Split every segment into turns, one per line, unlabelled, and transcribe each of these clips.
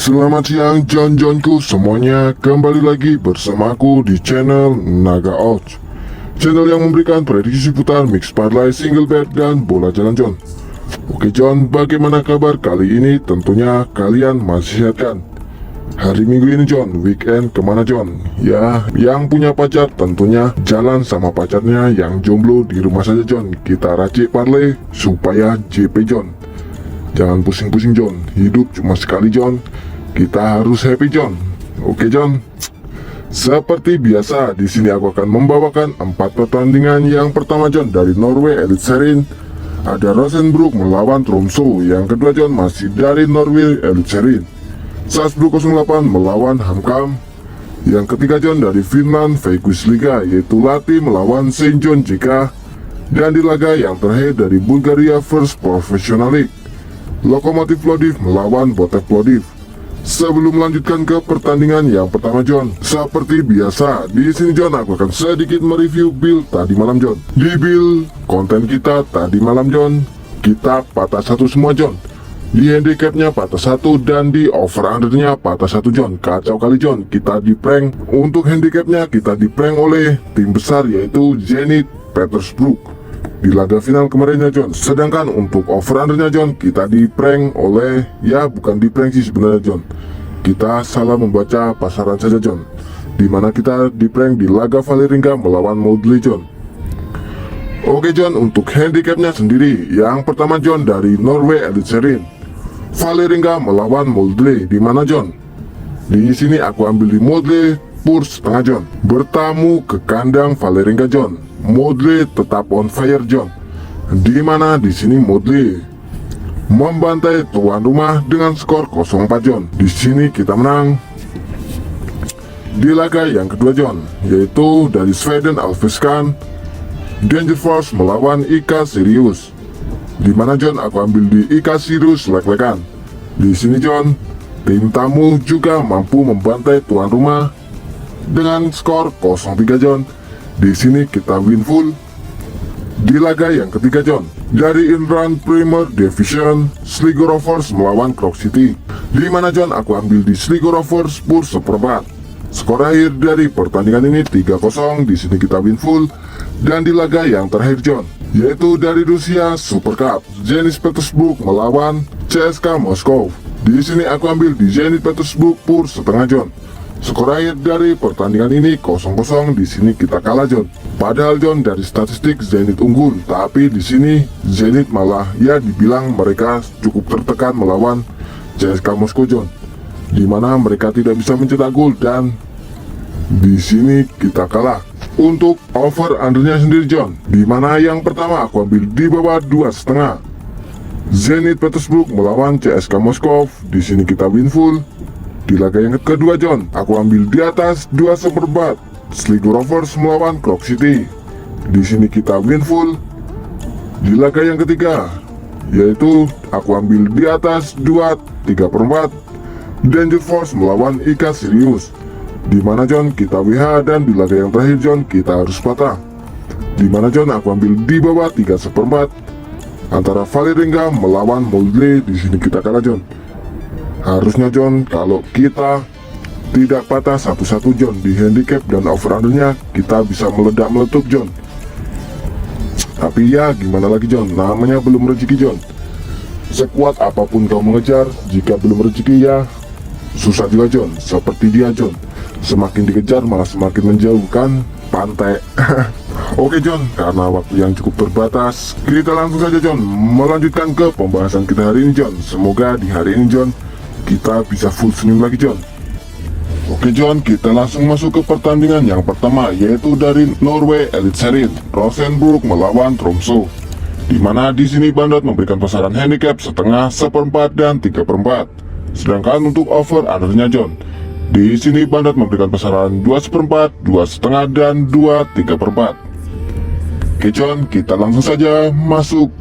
Selamat siang John-Johnku semuanya, kembali lagi bersamaku di channel Naga Odds, channel yang memberikan prediksi seputar mix parlay, single bet, dan bola jalan John. Oke John, bagaimana kabar kali ini? Tentunya kalian masih sehat kan? Hari Minggu ini John, weekend kemana John? Ya, yang punya pacar tentunya jalan sama pacarnya, yang jomblo di rumah saja John. Kita racik parlay supaya JP John. Jangan pusing-pusing John, hidup cuma sekali John. Kita harus happy John. Oke John. Seperti biasa, di sini aku akan membawakan 4 pertandingan. Yang pertama John, dari Norway Elite Series ada Rosenborg melawan Tromsø. Yang kedua John, masih dari Norway Elite Series, Salzburg 08 melawan HamKam. Yang ketiga John, dari Finland Veikkaus Liga, yaitu Lahti melawan St. John JK. Dan di laga yang terakhir dari Bulgaria First Professional League, Lokomotiv Plovdiv melawan Botev Plovdiv. Sebelum melanjutkan ke pertandingan yang pertama John, seperti biasa di sini John aku akan sedikit mereview build tadi malam John. Di build konten kita tadi malam John, kita patah satu semua John. Di handicapnya patah satu dan di over undernya patah satu John. Kacau kali John, kita di prank. Untuk handicapnya kita di prank oleh tim besar yaitu Zenit Petersburg di laga final kemarinnya John. Sedangkan untuk over undernya John, kita di prank oleh, ya bukan di prank sih sebenarnya John, kita salah membaca pasaran saja John, dimana kita di prank di laga Vålerenga melawan Molde John. Oke John, untuk handicapnya sendiri, yang pertama John, dari Norway Elite Series Vålerenga melawan Molde, dimana John, di sini aku ambil di Molde pur setengah John. Bertamu ke kandang Vålerenga John, Molde tetap on fire John. Dimana di sini Molde membantai tuan rumah dengan skor 0-4 John. Di sini kita menang. Di laga yang kedua John, yaitu dari Sweden Allsvenskan Danger Force melawan IK Sirius. Dimana John, aku ambil di IK Sirius lek-lekan. Di sini John, tim tamu juga mampu membantai tuan rumah dengan skor 0-3 John. Di sini kita win full. Di laga yang ketiga John, dari Inland Premier Division Sligo Rovers melawan Crook City. Di mana John, aku ambil di Sligo Rovers pur seperempat. Skor akhir dari pertandingan ini 3-0. Di sini kita win full. Dan di laga yang terakhir John, yaitu dari Rusia Super Cup Zenit Petersburg melawan CSKA Moskow. Di sini aku ambil di Zenit Petersburg pur setengah John. Skor akhir dari pertandingan ini 0-0. Di sini kita kalah John. Padahal John, dari statistik Zenit unggul, tapi di sini Zenit malah ya dibilang mereka cukup tertekan melawan CSKA Moskow John, dimana mereka tidak bisa mencetak gol dan di sini kita kalah. Untuk over undernya sendiri John, dimana yang pertama aku ambil di bawah 2,5 Zenit Petersburg melawan CSKA Moskow. Di sini kita win full. Di laga yang kedua John, aku ambil di atas 2/4 Sligo Rovers melawan Crook City. Di sini kita win full. Di laga yang ketiga, yaitu aku ambil di atas 2/3 Danger Force melawan IK Sirius. Dimana John, kita WH. Dan di laga yang terakhir John, kita harus patah. Dimana John, aku ambil di bawah 3/4 antara Vålerenga melawan Molde. Di sini kita kalah John. Harusnya John, kalau kita tidak patah 1-1 John di handicap dan over undernya, kita bisa meledak-meletup John. Tapi ya gimana lagi John, namanya belum rezeki John. Sekuat apapun kau mengejar, jika belum rezeki ya susah juga John. Seperti dia John, semakin dikejar malah semakin menjauhkan pantai. Oke John, karena waktu yang cukup terbatas, kita langsung saja John melanjutkan ke pembahasan kita hari ini John. Semoga di hari ini John, kita bisa full senyum lagi John. Oke John, kita langsung masuk ke pertandingan yang pertama, yaitu dari Norway Elite Series Rosenborg melawan Tromsø. Dimana di sini Bandot memberikan pasaran handicap setengah, seperempat, dan 3/4. Sedangkan untuk over undernya John, di sini Bandot memberikan pasaran 2/4, 2,5, dan 2/3. Oke John, kita langsung saja masuk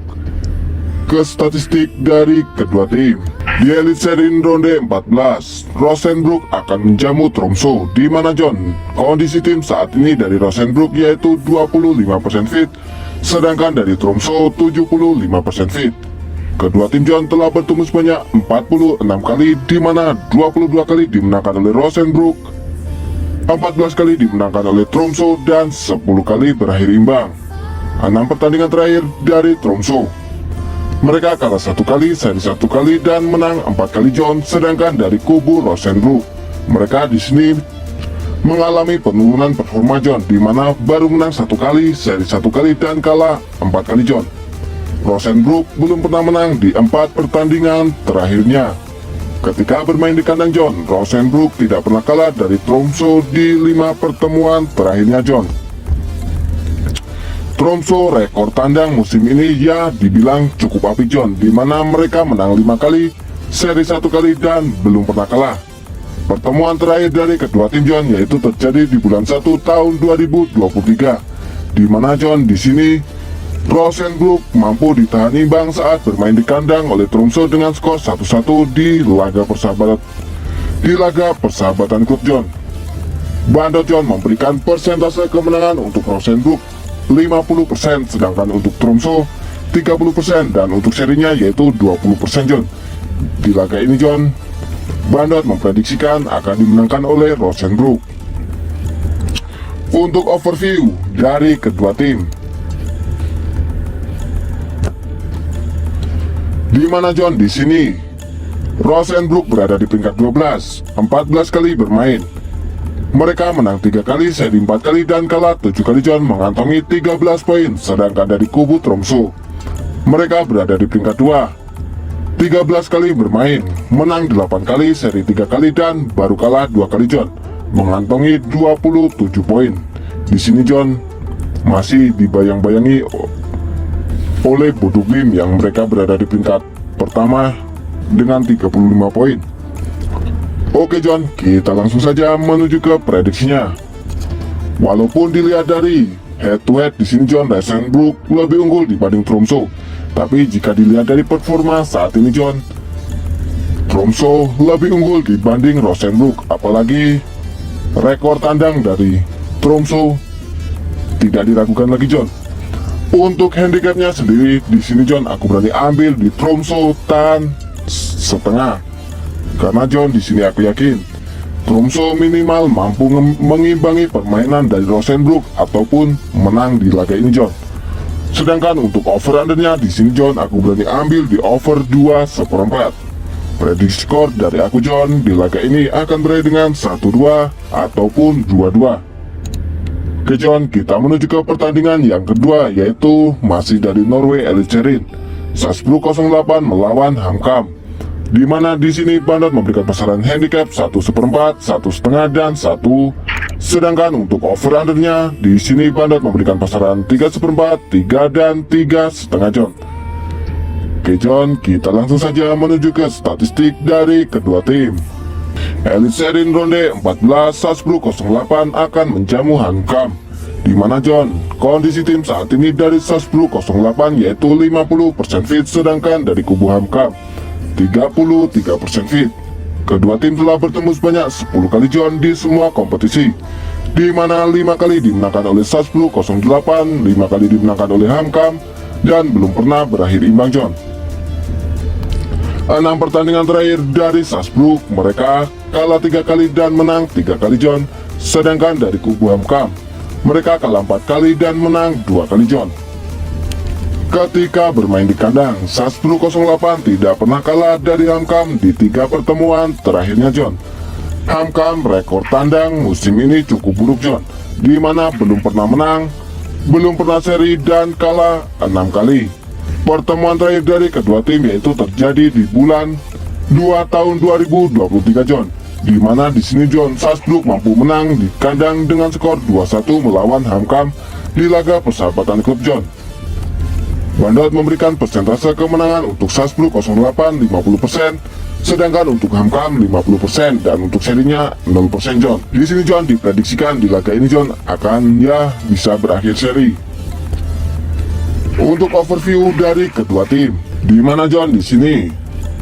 ke statistik dari kedua tim. Di Elite Series ronde 14, Rosenborg akan menjamu Tromsø. Di mana John, kondisi tim saat ini dari Rosenborg yaitu 25% fit, sedangkan dari Tromsø 75% fit. Kedua tim John telah bertemu sebanyak 46 kali, di mana 22 kali dimenangkan oleh Rosenbrook, 14 kali dimenangkan oleh Tromsø, dan 10 kali berakhir imbang. 6 pertandingan terakhir dari Tromsø, mereka kalah 1 kali, seri 1 kali, dan menang 4 kali John. Sedangkan dari kubu Rosenbrook, mereka di sini mengalami penurunan performa John, di mana baru menang 1 kali, seri 1 kali, dan kalah 4 kali John. Rosenbrook belum pernah menang di 4 pertandingan terakhirnya. Ketika bermain di kandang John, Rosenbrook tidak pernah kalah dari Tromsø di 5 pertemuan terakhirnya John. Tromsø rekor tandang musim ini ya dibilang cukup apik John, di mana mereka menang 5 kali, seri 1 kali, dan belum pernah kalah. Pertemuan terakhir dari kedua tim John yaitu terjadi di bulan 1 tahun 2023, di mana John di sini Rosenbrook mampu ditahan imbang saat bermain di kandang oleh Tromsø dengan skor 1-1 di laga persahabatan klub John. Bandot John memberikan persentase kemenangan untuk Rosenbrook 50%, sedangkan untuk Tromsø 30%, dan untuk serinya yaitu 20% John. Di laga ini John, Bandot memprediksikan akan dimenangkan oleh Rosenbrook. Untuk overview dari kedua tim, di mana John di sini Rosenbrook berada di peringkat 12, 14 kali bermain. Mereka menang 3 kali, seri 4 kali, dan kalah 7 kali John, mengantongi 13 poin. Sedangkan dari kubu Tromsø, mereka berada di peringkat 2, 13 kali bermain, menang 8 kali, seri 3 kali, dan baru kalah 2 kali John, mengantongi 27 poin. Di sini John masih dibayang-bayangi oleh Bodo Glimt yang mereka berada di peringkat pertama dengan 35 poin. Oke John, kita langsung saja menuju ke prediksinya. Walaupun dilihat dari head to head di sini John, Rosenbrook lebih unggul dibanding Tromsø, tapi jika dilihat dari performa saat ini John, Tromsø lebih unggul dibanding Rosenbrook. Apalagi rekor tandang dari Tromsø tidak diragukan lagi John. Untuk handicapnya sendiri di sini John, aku berani ambil di Tromsø tan setengah. Karena John di sini aku yakin Tromsø minimal mampu mengimbangi permainan dari Rosenbrook ataupun menang di laga ini John. Sedangkan untuk over undernya di sini John, aku berani ambil di over 2/4. Prediksi skor dari aku John di laga ini akan berakhir dengan 1-2 ataupun 2-2. Oke John, kita menuju ke pertandingan yang kedua, yaitu masih dari Norway Eliteserien, Sarpsborg 08 melawan HamKam. Di mana di sini Bandot memberikan pasaran handicap 1/4, 1/2, dan 1. Sedangkan untuk over undernya di sini Bandot memberikan pasaran 3/4, 3, dan 3,5 John. Oke John, kita langsung saja menuju ke statistik dari kedua tim. Eliteserien ronde 14, Sarpsborg 08 akan menjamu HamKam. Di mana John, kondisi tim saat ini dari Sarpsborg 08 yaitu 50% fit, sedangkan dari kubu HamKam 33% fit. Kedua tim telah bertemu sebanyak 10 kali John di semua kompetisi, di mana 5 kali dimenangkan oleh Sarpsborg 08, 5 kali dimenangkan oleh HamKam, dan belum pernah berakhir imbang John. 6 pertandingan terakhir dari Sarpsborg, mereka kalah 3 kali dan menang 3 kali John. Sedangkan dari kubu HamKam, mereka kalah 4 kali dan menang 2 kali John. Ketika bermain di kandang, Sarpsborg 08 tidak pernah kalah dari HamKam di 3 pertemuan terakhirnya John. HamKam rekor tandang musim ini cukup buruk John, di mana belum pernah menang, belum pernah seri, dan kalah 6 kali. Pertemuan terakhir dari kedua tim yaitu terjadi di bulan 2 tahun 2023 John, di mana di sini John, Sarpsborg mampu menang di kandang dengan skor 2-1 melawan HamKam di laga persahabatan klub John. Bandot memberikan persentase kemenangan untuk Sarpsborg 08 50%, sedangkan untuk HamKam 50%, dan untuk serinya 0% John. Di sini John diprediksikan di laga ini John akan bisa berakhir seri. Untuk overview dari kedua tim, di mana John di sini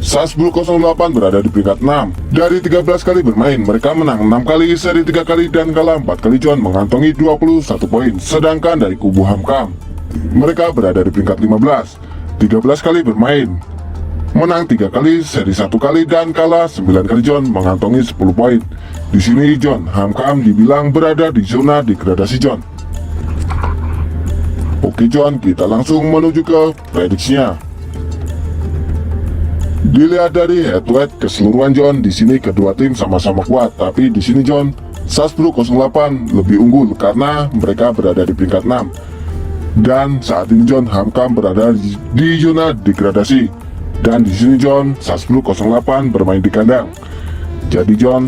Sarpsborg 08 berada di peringkat 6. Dari 13 kali bermain, mereka menang 6 kali, seri 3 kali, dan kalah 4 kali John, mengantongi 21 poin. Sedangkan dari kubu HamKam, mereka berada di peringkat 15. 13 kali bermain, menang 3 kali, seri 1 kali, dan kalah 9 kali John, mengantongi 10 poin. Di sini John, HamKam dibilang berada di zona degradasi John. Oke John, kita langsung menuju ke prediksinya. Dilihat dari head to head keseluruhan John, di sini kedua tim sama-sama kuat, tapi di sini John, Sasbro 08 lebih unggul karena mereka berada di peringkat 6. Dan saat ini John, HamKam berada di zona degradasi. Dan di sini John, Sasbro 08 bermain di kandang. Jadi John,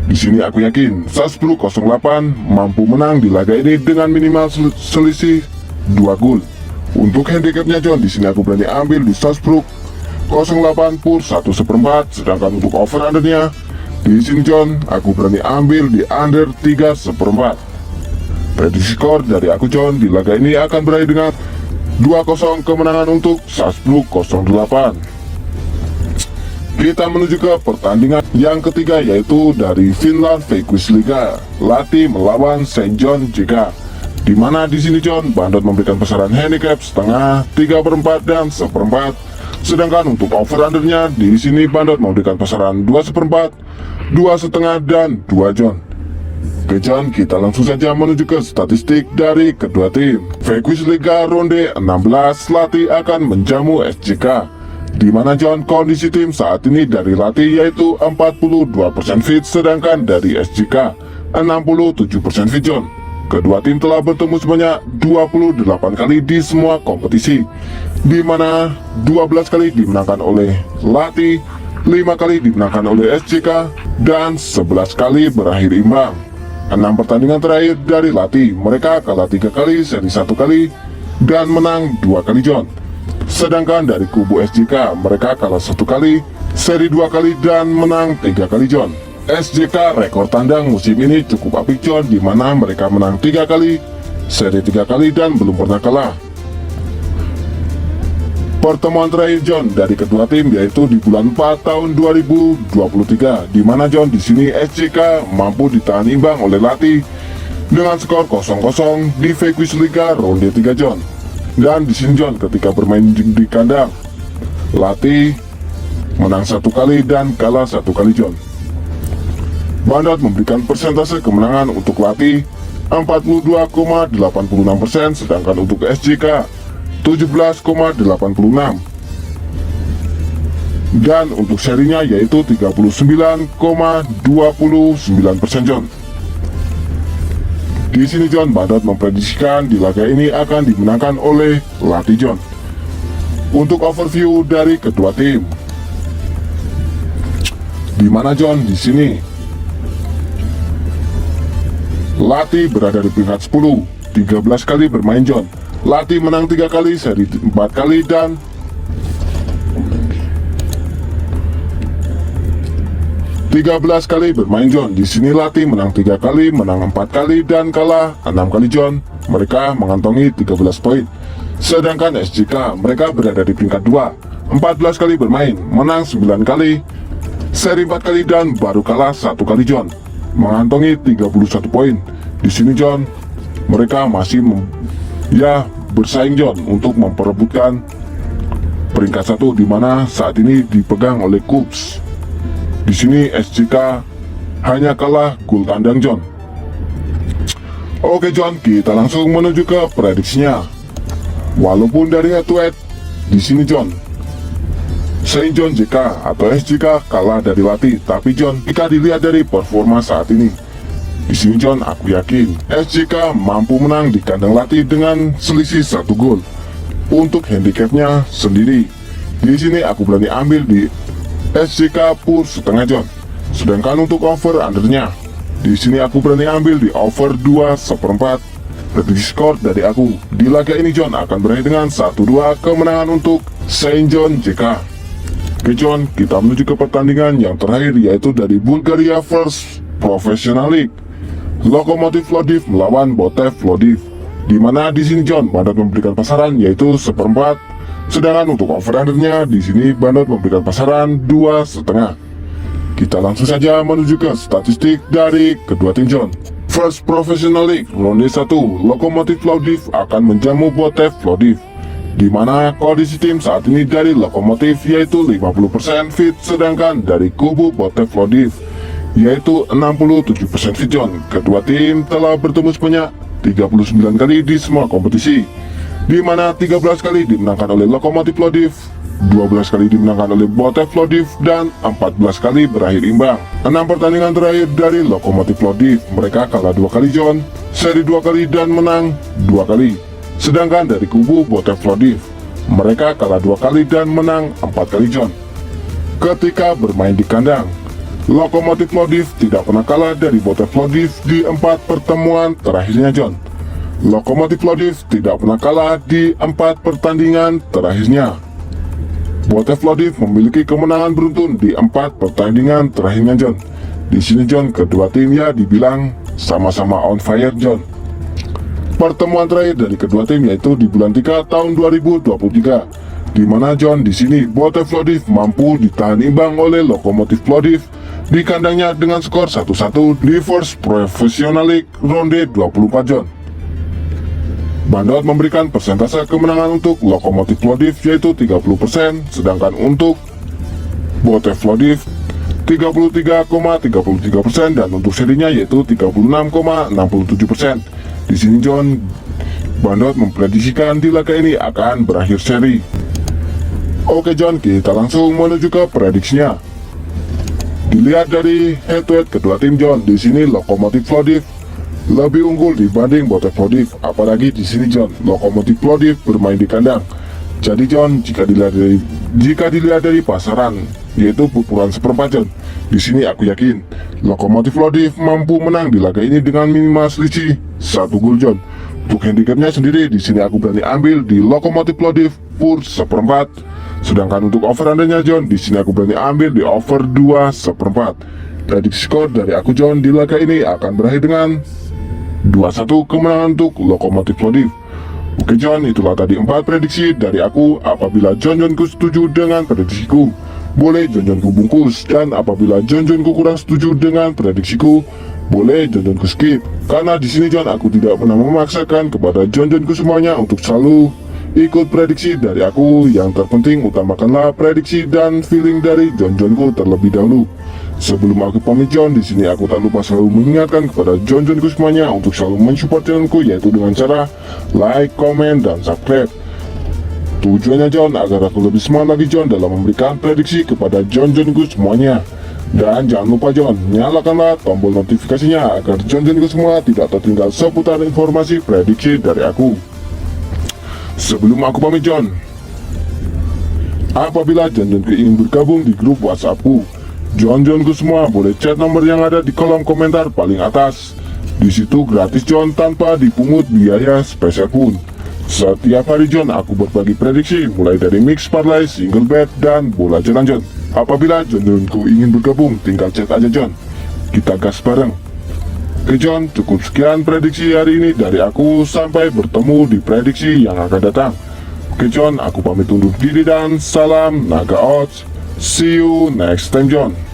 di sini aku yakin Sasbro 08 mampu menang di laga ini dengan minimal selisih 2 gol. Untuk handicapnya John, di sini aku berani ambil di Sasbro 08 pur 1/4, sedangkan untuk over undernya di sini John, aku berani ambil di under 3/4. Prediksi skor dari aku John, di laga ini akan berakhir dengan 2-0 kemenangan untuk Sasbro 08. Kita menuju ke pertandingan yang ketiga, yaitu dari Finland Veikkausliiga, Lahti melawan St. John JK. Di mana di sini John, Bandot memberikan besaran handicap setengah, 3/4 dan 1/4. Sedangkan untuk over undernya di sini Bandot memberikan besaran 2/4, 2,5 dan 2 John. Oke John, kita langsung saja menuju ke statistik dari kedua tim. Veikkausliiga ronde 16, Lahti akan menjamu SJK. Di mana John, kondisi tim saat ini dari Lahti yaitu 42% fit, sedangkan dari SJK 67% fit John. Kedua tim telah bertemu sebanyak 28 kali di semua kompetisi, di mana 12 kali dimenangkan oleh Lahti, 5 kali dimenangkan oleh SJK, dan 11 kali berakhir imbang. 6 pertandingan terakhir dari Lahti, mereka kalah 3 kali, seri 1 kali, dan menang 2 kali John. Sedangkan dari kubu SJK, mereka kalah 1 kali, seri 2 kali, dan menang 3 kali John. SJK rekor tandang musim ini cukup apik John, di mana mereka menang 3 kali, seri 3 kali, dan belum pernah kalah. Pertemuan terakhir John dari kedua tim yaitu di bulan 4 tahun 2023, di mana John di sini SJK mampu ditahan imbang oleh Lahti dengan skor 0-0 di Veikkausliiga ronde 3 John. Dan di sini John, ketika bermain di kandang, Lahti menang 1 kali dan kalah 1 kali John. Bandot memberikan persentase kemenangan untuk Lahti 42,86%, sedangkan untuk SJK 17,86, dan untuk serinya yaitu 39,29% John. Di sini John, Bandot memprediksikan di laga ini akan dimenangkan oleh Lahti John. Untuk overview dari kedua tim, di mana John di sini Lahti berada di peringkat 10, 13 kali bermain John. Lahti menang 3 kali, seri 4 kali, dan 13 kali bermain John. Di sini Lahti menang 3 kali, menang 4 kali, dan kalah 6 kali John. Mereka mengantongi 13 poin. Sedangkan SJK, mereka berada di peringkat 2, 14 kali bermain, menang 9 kali, seri 4 kali, dan baru kalah 1 kali John, mengantongi 31 poin. Di sini John, mereka masih bersaing John untuk memperebutkan peringkat 1, di mana saat ini dipegang oleh KUPS. Di sini SJK hanya kalah gol tandang John. Oke John, kita langsung menuju ke prediksinya. Walaupun dari head to head di sini John, St. John JK atau SJK kalah dari Lahti, tapi John, jika dilihat dari performa saat ini, di sini John, aku yakin SJK mampu menang di kandang Lahti dengan selisih 1 gol. Untuk handicapnya sendiri, di sini aku berani ambil di SJK pur setengah John. Sedangkan untuk over undernya, di sini aku berani ambil di over 2/4. Prediksi skor dari aku di laga ini John akan berakhir dengan 1-2 kemenangan untuk St. John JK. Oke John, kita menuju ke pertandingan yang terakhir, yaitu dari Bulgaria First Professional League, Lokomotiv Plovdiv melawan Botev Plovdiv. Di mana di sini John, Bandot memberikan pasaran yaitu 1/4. Sedangkan untuk over undernya di sini Bandot memberikan pasaran 2,5. Kita langsung saja menuju ke statistik dari kedua tim John. First Professional League ronde 1, Lokomotiv Plovdiv akan menjamu Botev Plovdiv. di mana kondisi tim saat ini dari Lokomotif yaitu 50% fit, sedangkan dari kubu Botol Plovdiv yaitu 67% fit John. Kedua tim telah bertemu sebanyak 39 kali di semua kompetisi, di mana 13 kali dimenangkan oleh Lokomotif Plovdiv, 12 kali dimenangkan oleh Botol Plovdiv, dan 14 kali berakhir imbang. 6 pertandingan terakhir dari Lokomotif Plovdiv, mereka kalah 2 kali John, seri 2 kali dan menang 2 kali. Sedangkan dari kubu Botol Plovdiv, mereka kalah 2 kali dan menang 4 kali John. Ketika bermain di kandang, Lokomotif Plovdiv tidak pernah kalah dari Botol Plovdiv di 4 pertemuan terakhirnya John. Lokomotif Plovdiv tidak pernah kalah di 4 pertandingan terakhirnya. Botol Plovdiv memiliki kemenangan beruntun di 4 pertandingan terakhirnya John. Di sini John, kedua tim ya dibilang sama-sama on fire John. Pertemuan terakhir dari kedua tim yaitu di bulan 3 tahun 2023, di mana John di sini Botol Plovdiv mampu ditahan imbang oleh Lokomotif Plovdiv di kandangnya dengan skor 1-1 di First Professional League ronde 24 John. Bandot memberikan persentase kemenangan untuk Lokomotif Plovdiv yaitu 30%, sedangkan untuk Botol Plovdiv 33,33% dan untuk serinya yaitu 36,67%. Di sini John, Bandot memprediksikan di laga ini akan berakhir seri. Oke John, kita langsung menuju ke prediksinya. Dilihat dari head-to-head kedua tim John, di sini Lokomotif Plovdiv lebih unggul dibanding Botol Plovdiv. Apalagi di sini John, Lokomotif Plovdiv bermain di kandang. Jadi John, jika dilihat dari pasaran yaitu pukulan seperempat John, di sini aku yakin Lokomotif Plovdiv mampu menang di laga ini dengan minimal selisih 1 gol John. Untuk handicapnya sendiri di sini aku berani ambil di Lokomotif Plovdiv pur seperempat. Sedangkan untuk over undernya John, di sini aku berani ambil di over 2 seperempat. Prediksi skor dari aku John di laga ini akan berakhir dengan 2-1 kemenangan untuk Lokomotif Plovdiv. Oke John, itulah tadi 4 prediksi dari aku. Apabila John-Johnku setuju dengan prediksiku, boleh John-Johnku bungkus, dan apabila John-Johnku kurang setuju dengan prediksiku, boleh John-Johnku skip. Karena di sini John, aku tidak pernah memaksakan kepada John-Johnku semuanya untuk selalu ikut prediksi dari aku. Yang terpenting utamakanlah prediksi dan feeling dari John-Johnku terlebih dahulu. Sebelum aku pamit John, di sini aku tak lupa selalu mengingatkan kepada John-Johnku semuanya untuk selalu mensupport channelku, yaitu dengan cara like, comment, dan subscribe. Tujuannya John agar aku lebih semangat lagi John dalam memberikan prediksi kepada John-Johnku semuanya. Dan jangan lupa John, nyalakanlah tombol notifikasinya agar John-Johnku semua tidak tertinggal seputar informasi prediksi dari aku. Sebelum aku pamit John, apabila John-Johnku ingin bergabung di grup WhatsAppku, John-Johnku semua boleh chat nomor yang ada di kolom komentar paling atas. Di situ gratis John, tanpa dipungut biaya spesial pun. Setiap hari John aku berbagi prediksi mulai dari mix parlay, single bet, dan bola jalan John. Apabila John-Johnku ingin bergabung, tinggal chat aja John. Kita gas bareng. Oke John, cukup sekian prediksi hari ini dari aku. Sampai bertemu di prediksi yang akan datang. Oke John, aku pamit undur diri dan salam Naga Odds. See you next time John.